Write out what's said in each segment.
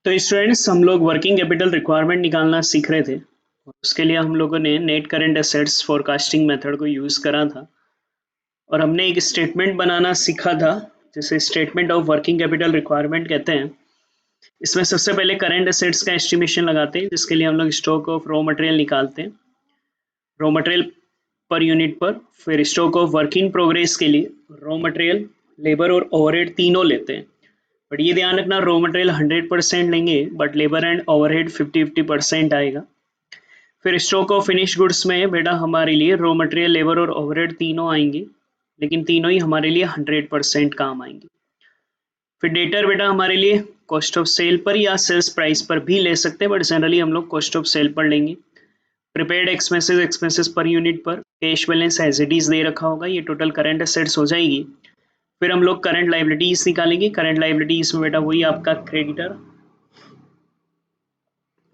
तो स्टूडेंट्स हम लोग वर्किंग कैपिटल रिक्वायरमेंट निकालना सीख रहे थे। उसके लिए हम लोगों ने net current assets forecasting method को यूज़ करा था और हमने एक स्टेटमेंट बनाना सीखा था जिसे statement of working capital requirement कहते हैं। इसमें सबसे पहले करंट एसेट्स का एस्टिमेशन लगाते हैं जिसके लिए हम लोग स्टॉक ऑफ रॉ मटेरियल निकालते हैं रॉ मटेरियल पर यूनिट पर। फिर stock of work in progress के लिए रॉ मटेरियल, लेबर और ओवरहेड तीनों लेते हैं। बट ये ध्यान रखना रॉ मटेरियल 100% लेंगे बट लेबर एंड ओवरहेड 50-50% आएगा। फिर स्टॉक ऑफ फिनिश गुड्स में बेटा हमारे लिए रॉ मटेरियल, लेबर और ओवरहेड तीनों आएंगे, लेकिन तीनों ही हमारे लिए 100% काम आएंगे। फिर डेटर बेटा हमारे लिए कॉस्ट ऑफ सेल पर या सेल्स प्राइस पर भी ले सकते हैं बट जनरली हम लोग कॉस्ट ऑफ सेल पर लेंगे। प्रिपेयर्ड एक्सपेंसेस पर यूनिट पर cash balance as it is दे रखा होगा, ये टोटल करंट एसेट्स हो जाएगी। फिर हम लोग करंट लाइबिलिटीज निकालेंगे। करंट लाइबिलिटीज में बेटा वही आपका creditor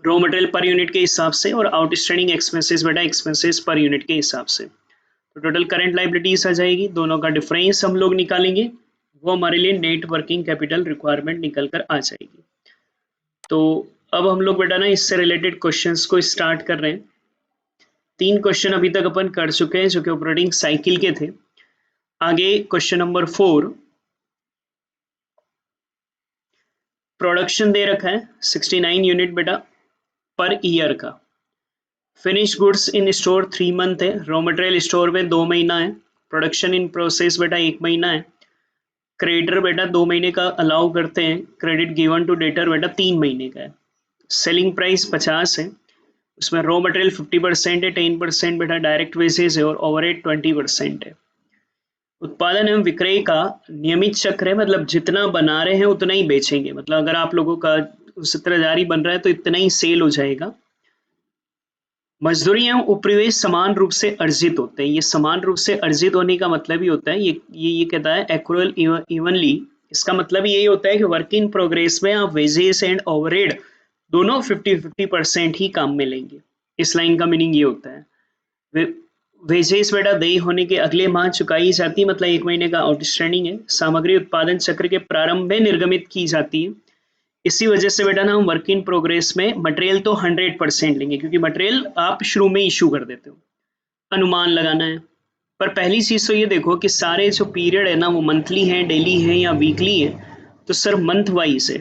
raw material per unit के हिसाब से और आउटस्टैंडिंग एक्सपेंसेस बेटा एक्सपेंसेस पर यूनिट के हिसाब से। तो टोटल करंट लाइबिलिटीज आ जाएगी, दोनों का डिफरेंस हम लोग निकालेंगे, वो हमारे लिए नेट वर्किंग कैपिटल रिक्वायरमेंट निकल कर आ जाएगी। तो अब हम लोग बेटा ना इससे रिलेटेड क्वेश्चंस को स्टार्ट कर रहे हैं। 3 क्वेश्चन अभी तक अपन कर चुके हैं जो कि ऑपरेटिंग साइकिल के थे। आगे क्वेश्चन नंबर 4, प्रोडक्शन दे रखा है 69 यूनिट बेटा पर ईयर का। Finish goods in store 3 month है, रॉ मटेरियल स्टोर में 2 महीना है, प्रोडक्शन इन प्रोसेस बेटा 1 महीना है, क्रेडिटर बेटा 2 महीने का अलाउ करते हैं, क्रेडिट गिवन टू डेटर बेटा 3 महीने का है, सेलिंग प्राइस 50 है, उसमें रॉ मटेरियल 50% है, 10% बेटा डायरेक्ट वेजेस है और ओवरहेड 20% है। उत्पादन एवं विक्रय का नियमित चक्र है, मतलब जितना बना रहे हैं उतना ही बेचेंगे, मतलब अगर आप लोगों का उस तरह जारी बन रहा है तो इतना ही सेल हो जाएगा। मजदूरी एवं उपरिव्यय समान रूप से अर्जित होते हैं। ये समान रूप से अर्जित होने का मतलब ही होता है ये कहता है एक्रुअल इवनली। इसका मतलब यही होता है कि वर्क इन प्रोग्रेस में आप वेजेस एंड ओवरहेड दोनों 50-50% ही काम में लेंगे। इस लाइन का मीनिंग ये होता है। वेजेस बेटा देय होने के अगले माह चुकाई जाती है, मतलब 1 महीने का आउटस्टैंडिंग है। सामग्री उत्पादन चक्र के प्रारंभ में निर्गमित की जाती है। इसी वजह से बेटा ना हम वर्क इन प्रोग्रेस में मटेरियल तो 100% लेंगे क्योंकि मटेरियल आप शुरू में इशू कर देते हो, अनुमान लगाना है। पर पहली चीज तो ये देखो कि सारे जो पीरियड है ना वो मंथली है, डेली है या वीकली है, तो सर मंथ वाइज है।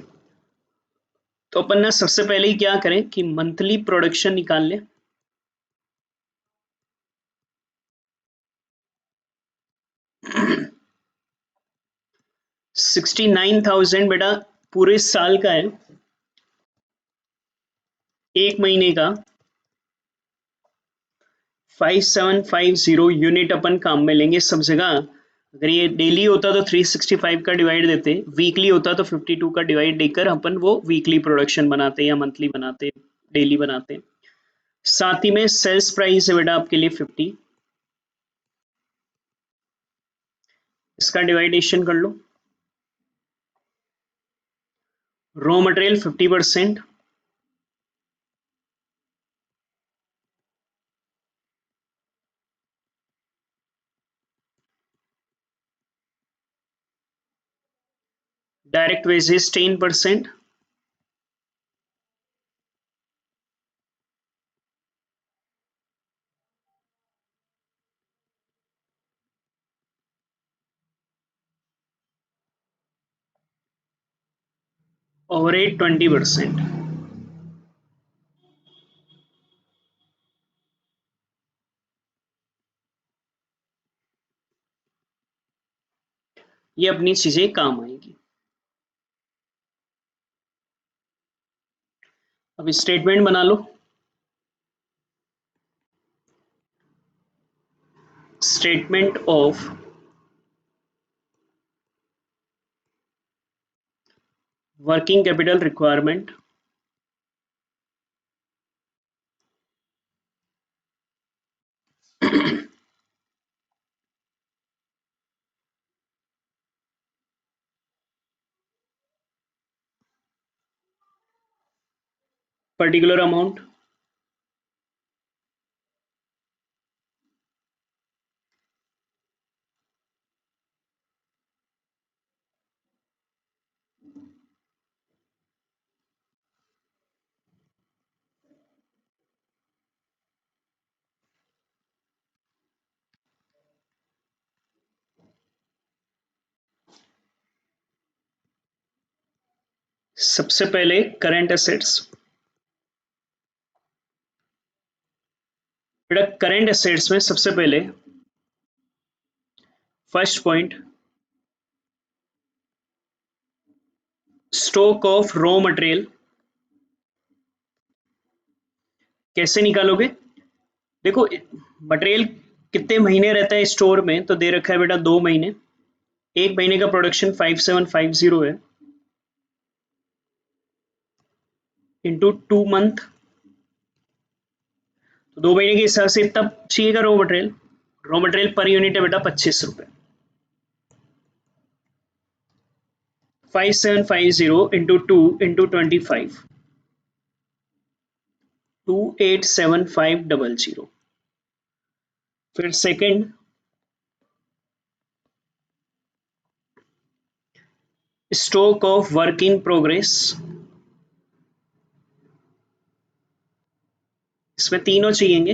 तो अपन ना सबसे पहले ही क्या करें कि मंथली प्रोडक्शन निकाल ले। 69,000 बेटा पूरे साल का है, 1 महीने का 5750 यूनिट अपन काम में लेंगे सब जगह। अगर ये डेली होता तो 365 का डिवाइड देते, वीकली होता तो 52 का डिवाइड देकर अपन वो वीकली प्रोडक्शन बनाते या मंथली बनाते, डेली बनाते। साथ ही में सेल्स प्राइस है बेटा आपके लिए 50, इसका डिवाइडेशन कर लो। Raw material 50%, direct wages 10%, overhead 20%। ये अपनी चीजें काम आएगी। अब स्टेटमेंट बना लो। Statement of working capital requirement. Particular amount, सबसे पहले करंट एसेट्स, बेटा करंट एसेट्स में सबसे पहले first point stock of raw material कैसे निकालोगे? देखो मटेरियल कितने महीने रहता है स्टोर में, तो दे रखा है बेटा 2 महीने। एक महीने का प्रोडक्शन 5750 है इंटू 2 मंथ, तो 2 महीने के हिसाब से इतना चाहिएगा raw material. Raw material per unit है बेटा 25 रुपए। 5750 इंटू 2 इंटू 25, 287500। फिर second stock of work in progress, इसमें तीनों चाहिएंगे,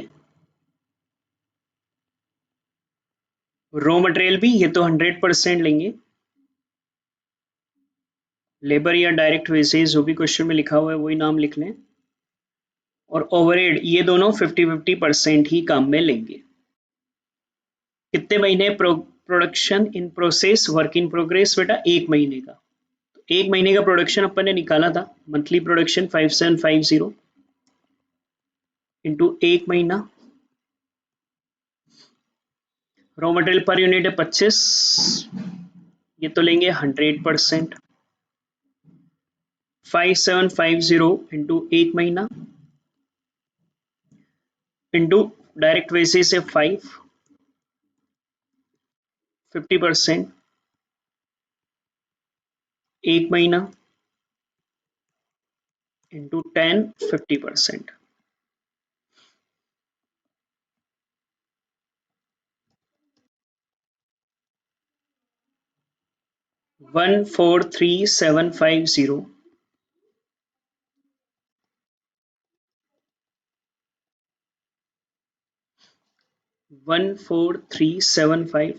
रॉ मटेरियल भी, ये तो 100% लेंगे, लेबर या डायरेक्ट वेजेस जो भी क्वेश्चन में लिखा हुआ है वही नाम लिख लें, और ओवरहेड ये दोनों 50-50% ही काम में लेंगे। कितने महीने production in process work in progress बेटा? 1 महीने का। तो 1 महीने का प्रोडक्शन अपन ने निकाला था, मंथली प्रोडक्शन 5750 इंटू 1 महीना, रॉ मटेरियल पर यूनिट है 25, ये तो लेंगे 100%। 5750 इंटू 1 महीना इंटू डायरेक्ट वेजेस से 50%, 1 महीना into 10, 50%। One four three seven five zero, 14375।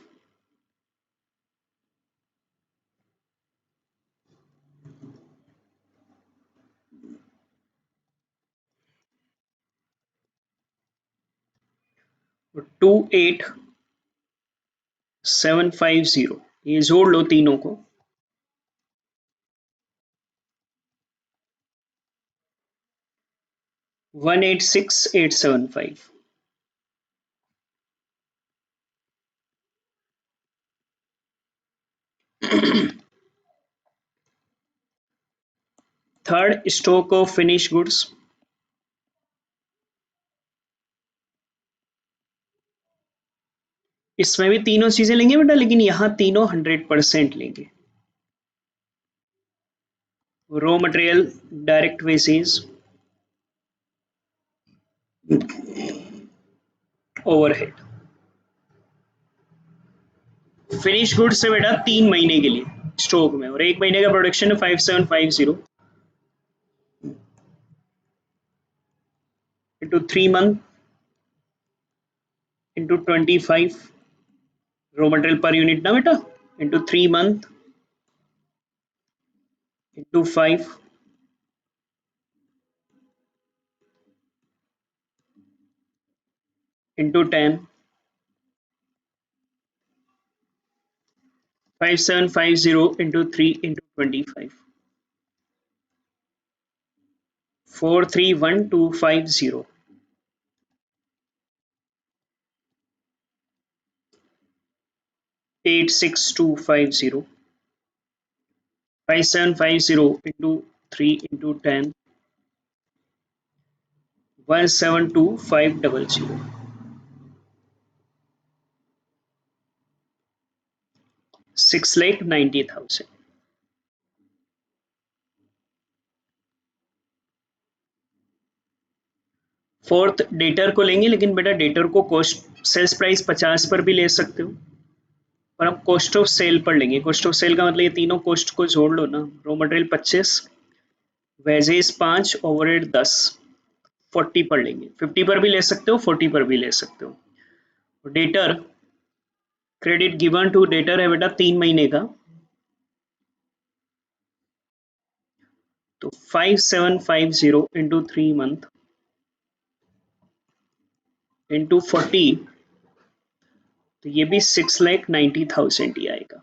और 28750, ये जोड़ लो तीनों को, 186875। Third stock of finish goods, इसमें भी तीनों चीजें लेंगे बेटा, लेकिन यहां तीनों 100% लेंगे। Raw material, direct wages, overhead. Finish goods से बेटा 3 महीने के लिए स्टॉक में, और 1 महीने का प्रोडक्शन है 5750 into 3 month into 25, raw material per unit ना बेटा, into 3 month into 5 into 10, 5750 into 3 into 25, 431250, 86250, 5750 into 3 into 10, 172500, 6,90,000। Fourth debtor को लेंगे, लेकिन बेटा डेटर को कॉस्ट सेल्स प्राइस 50 पर भी ले सकते हो, पर हम कॉस्ट ऑफ सेल पर लेंगे। कॉस्ट ऑफ सेल का मतलब ये तीनों कॉस्ट को जोड़ लो ना, रॉ मटेरियल 25, वेजेस 5, ओवरहेड 10, 40 पर लेंगे। 50 पर भी ले सकते हो, 40 पर भी ले सकते हो। Debtor, credit given to debtor है बेटा 3 महीने का, तो 5750 इंटू 3 मंथ इंटू 40, तो ये भी 6,90,000 ही आएगा।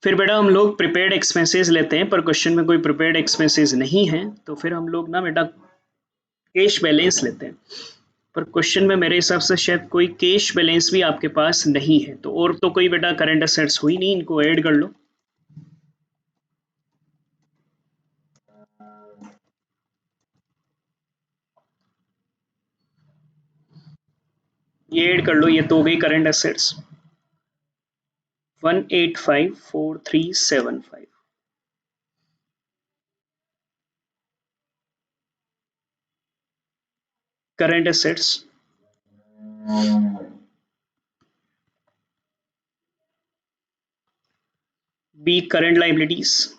फिर बेटा हम लोग प्रिपेयर्ड एक्सपेंसेस लेते हैं, पर क्वेश्चन में कोई प्रिपेयर्ड एक्सपेंसेस नहीं है, तो फिर हम लोग ना बेटा कैश बैलेंस लेते हैं। पर क्वेश्चन में मेरे हिसाब से शायद कोई कैश बैलेंस भी आपके पास नहीं है, तो और तो कोई बेटा करंट असेट्स हुई नहीं, इनको ऐड कर लो। ये ऐड कर लो, ये तो हो गई current assets 1854375। Current assets B current liabilities.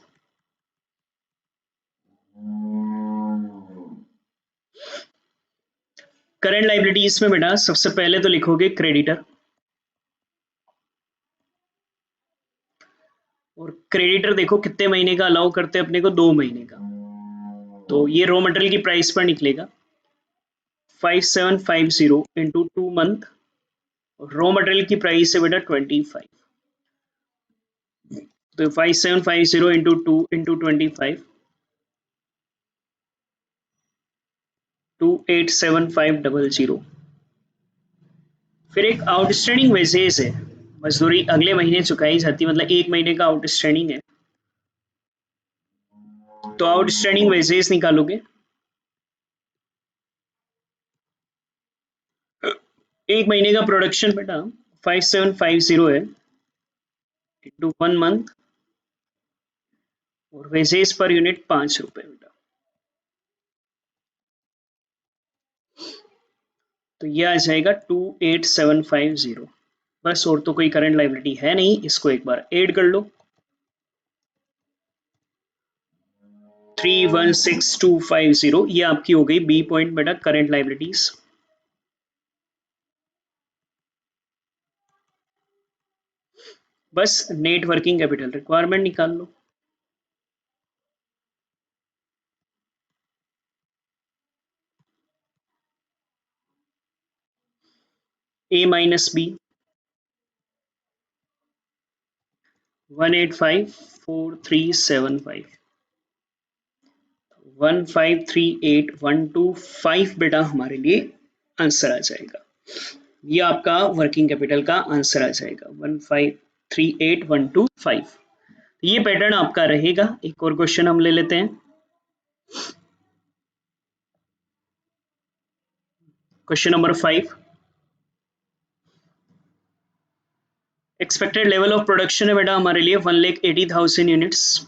Current liabilities में बेटा सबसे पहले तो लिखोगे क्रेडिटर, और क्रेडिटर देखो कितने महीने का अलाउ करते हैं अपने को, 2 महीने का, तो ये रॉ मटेरियल की प्राइस पर निकलेगा 5750 इंटू 2 मंथ, रॉ मटेरियल की प्राइस है बेटा 25, तो 5750 इंटू 2 इंटू 25 287500। फिर एक आउटस्टैंडिंग वेजेस है, मजदूरी अगले महीने चुकाई जाती, मतलब 1 महीने का आउटस्टैंडिंग है, तो आउटस्टैंडिंग वेजेस निकालोगे। 1 महीने का प्रोडक्शन बेटा 5750 है इंटू 1 मंथ, और वेजेस पर यूनिट 5 रुपए बेटा, तो ये आ जाएगा 28750। बस, और तो कोई करंट लाइबिलिटी है नहीं, इसको एक बार ऐड कर लो। 316250, ये आपकी हो गई बी पॉइंट बेटा करंट लाइबिलिटीज। बस नेट वर्किंग कैपिटल रिक्वायरमेंट निकाल लो। ए माइनस बी 1854375 1538125 बेटा हमारे लिए आंसर आ जाएगा। ये आपका वर्किंग कैपिटल का आंसर आ जाएगा 1538125। ये पैटर्न आपका रहेगा। एक और क्वेश्चन हम ले लेते हैं। Question number 5, expected level of production है बेटा हमारे लिए 1,80,000 यूनिट्स।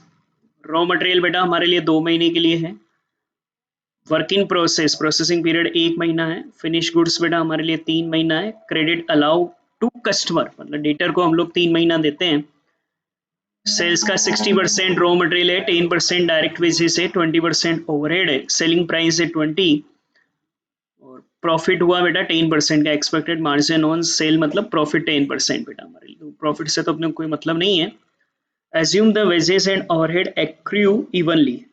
रॉ मटेरियल बेटा हमारे लिए 2 महीने के लिए है। Work in process processing period 1 महीना है। फिनिश गुड्स बेटा हमारे लिए 3 महीना है। क्रेडिट अलाउ टू कस्टमर, मतलब डेटर को हम लोग 3 महीना देते हैं। सेल्स का 60% रॉ मटेरियल है, 10% डायरेक्ट वेजेस है, 20% ओवरहेड है, सेलिंग प्राइस है 20, और प्रॉफिट हुआ बेटा 10% का। एक्सपेक्टेड मार्जिन ऑन सेल मतलब प्रॉफिट 10% बेटा हमारे लिए, प्रॉफिट से तो अपने कोई मतलब नहीं है। Assume the wages and overhead accrue evenly.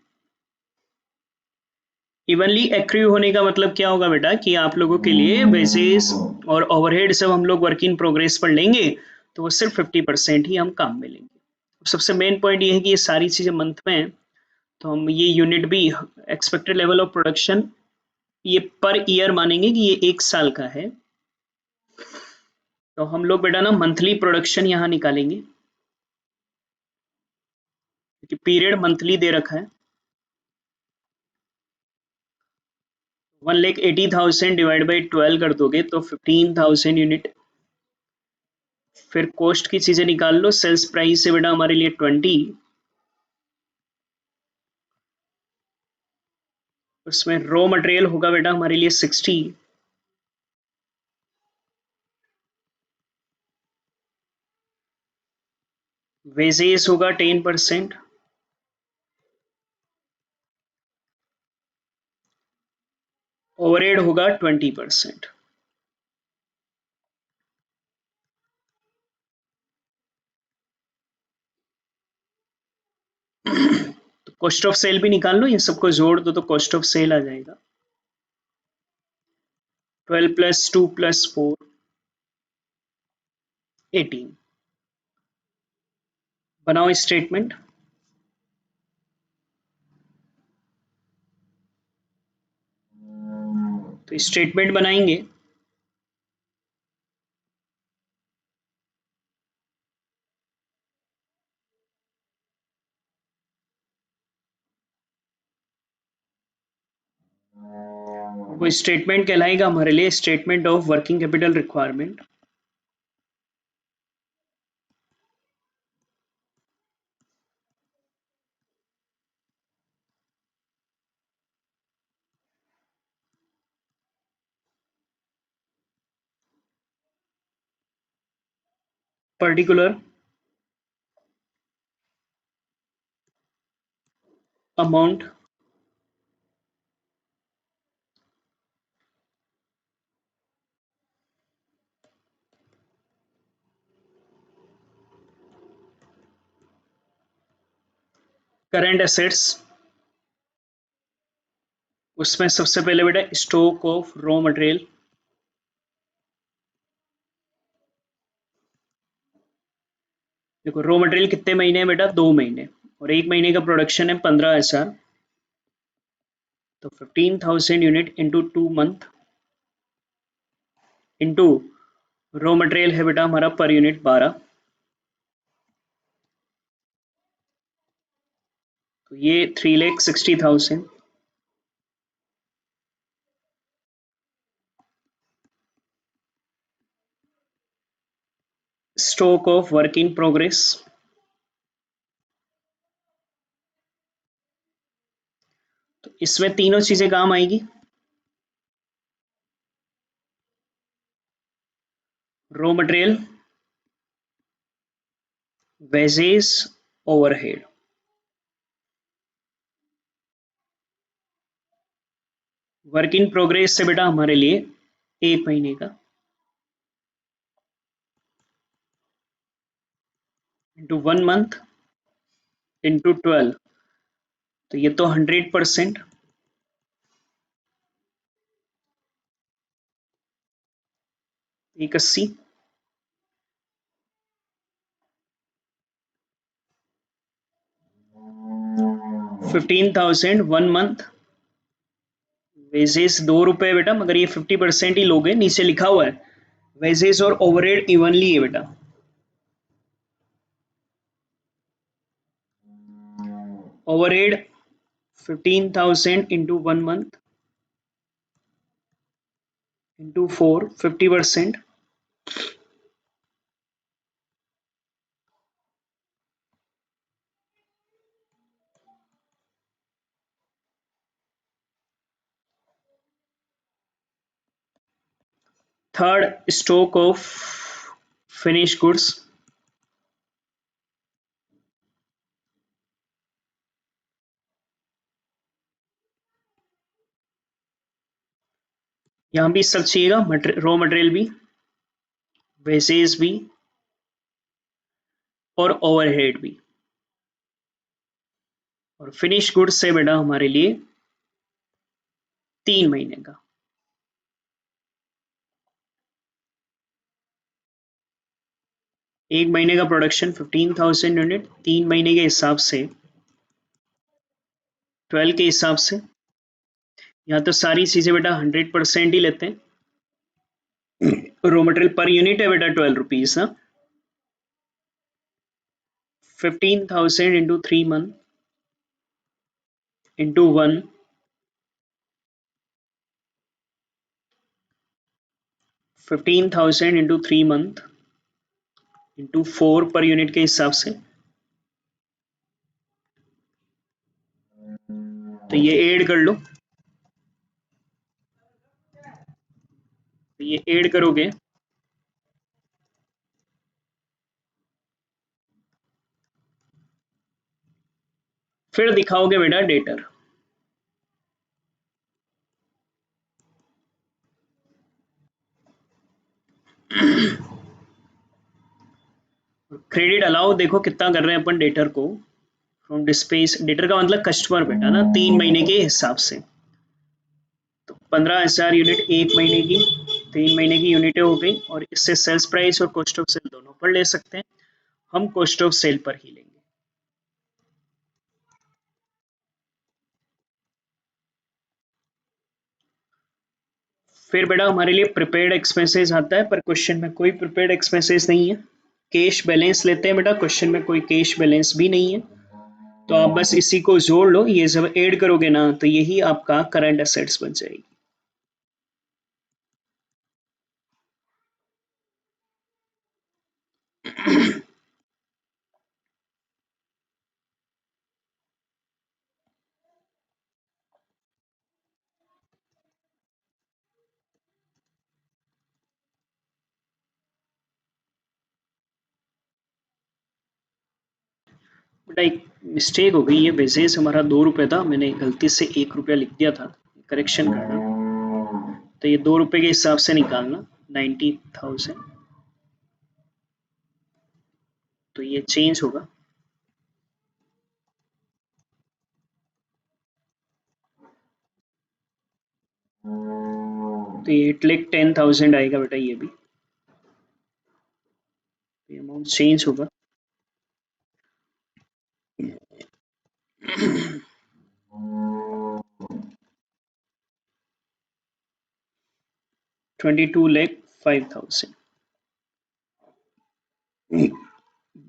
Evenly accrue होने का मतलब क्या होगा बेटा कि आप लोगों के लिए वेजेस और ओवरहेड सब हम लोग वर्क इन प्रोग्रेस पर लेंगे, तो वो सिर्फ 50% ही हम काम में लेंगे। सबसे मेन पॉइंट ये है कि ये सारी चीज़ें मंथ में हैं, तो हम ये यूनिट भी एक्सपेक्टेड लेवल ऑफ प्रोडक्शन ये पर ईयर मानेंगे कि ये 1 साल का है। तो हम लोग बेटा ना मंथली प्रोडक्शन यहाँ निकालेंगे, क्योंकि पीरियड मंथली दे रखा है। 1,80,000 डिवाइड बाई 12 कर दोगे तो 15,000 यूनिट। फिर कॉस्ट की चीजें निकाल लो। सेल्स प्राइस है बेटा हमारे लिए 20, उसमें रॉ मटेरियल होगा बेटा हमारे लिए 60, वेजेस होगा 10%, ओवरहेड होगा 20%। तो कॉस्ट ऑफ सेल भी निकाल लो, इन सबको जोड़ दो तो कॉस्ट ऑफ सेल आ जाएगा 12 + 2 + 4 18। बनाओ स्टेटमेंट। तो स्टेटमेंट बनाएंगे। वो स्टेटमेंट कहलाएगा हमारे लिए statement of working capital requirement. Particular amount current assets, उसमें सबसे पहले बेटा स्टॉक ऑफ रॉ मटेरियल। देखो रॉ मटेरियल कितने महीने हैं बेटा, 2 महीने, और एक महीने का प्रोडक्शन है 15,000, तो 15,000 unit into 2 month into raw material है बेटा हमारा पर यूनिट 12, तो ये 3,60,000। Stock of work in progress, तो इसमें तीनों चीजें काम आएगी। Raw material, wages, overhead. Work in progress से बेटा हमारे लिए एक महीने का इंटू 1 मंथ इंटू 12, तो ये तो 100%, 180। 15,000 1 मंथ, वेजेस 2 रुपए बेटा, मगर ये 50% ही लोगे, नीचे लिखा हुआ है वेजेस और ओवरहेड इवनली है बेटा। Overhead 15,000 into 1 month into 4, 50%। Third stock of finish goods, यहां भी सब चाहिएगा, रॉ मटेरियल भी, वेजेस भी और ओवरहेड भी। और फिनिश गुड्स से बेटा हमारे लिए 3 महीने का, एक महीने का प्रोडक्शन 15,000 यूनिट, 3 महीने के हिसाब से 12 के हिसाब से। यहाँ तो सारी चीजें बेटा 100% ही लेते हैं। रॉ मटेरियल पर यूनिट है बेटा 12 रुपीज ना, 15,000 into 3 month into 1, 15,000 into 3 month into 4 per unit के हिसाब से। तो ये ऐड कर लो, तो ये ऐड करोगे फिर दिखाओगे बेटा डेटर। क्रेडिट अलाउ देखो कितना कर रहे हैं अपन डेटर को, फ्रॉम डिस्पेस, डेटर का मतलब कस्टमर बेटा ना, 3 महीने के हिसाब से। तो 15,000 यूनिट 1 महीने की, 3 महीने की यूनिटें हो गई, और इससे सेल्स प्राइस और कॉस्ट ऑफ सेल दोनों पर ले सकते हैं। हम कॉस्ट ऑफ सेल पर ही लेंगे। फिर बेटा हमारे लिए प्रिपेयर्ड एक्सपेंसेस आता है, पर क्वेश्चन में कोई प्रिपेयर्ड एक्सपेंसेस नहीं है। कैश बैलेंस लेते हैं बेटा, क्वेश्चन में कोई कैश बैलेंस भी नहीं है। तो आप बस इसी को जोड़ लो, ये जब ऐड करोगे ना तो यही आपका करंट असेट्स बन जाएगी। बेटा एक मिस्टेक हो गई, ये बेसिस हमारा 2 रुपये था, मैंने गलती से 1 रुपया लिख दिया था, करेक्शन करना। तो ये 2 रुपये के हिसाब से निकालना, 90,000। तो ये चेंज होगा, तो ये 8,10,000 आएगा बेटा, ये भी अमाउंट चेंज होगा। 22,05,000।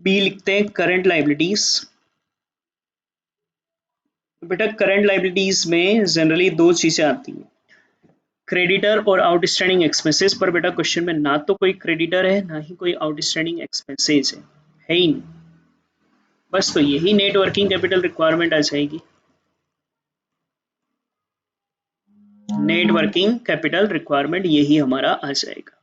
बी लिखते हैं करंट लाइबिलिटीज। बेटा करंट लाइबिलिटीज में जनरली दो चीजें आती हैं, क्रेडिटर और आउटस्टैंडिंग एक्सपेंसेस। पर बेटा क्वेश्चन में ना तो कोई क्रेडिटर है ना ही कोई आउटस्टैंडिंग एक्सपेंसेस है ही नहीं। बस तो यही नेट वर्किंग कैपिटल रिक्वायरमेंट आ जाएगी। नेट वर्किंग कैपिटल रिक्वायरमेंट यही हमारा आ जाएगा।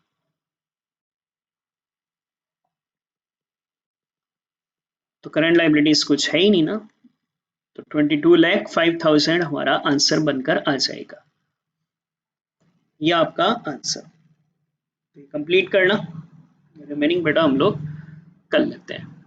तो करंट लाइबिलिटीज कुछ है ही नहीं ना, तो 22,05,000 हमारा आंसर बनकर आ जाएगा। ये आपका आंसर। कंप्लीट करना, रिमेनिंग बेटा हम लोग कर लेते हैं।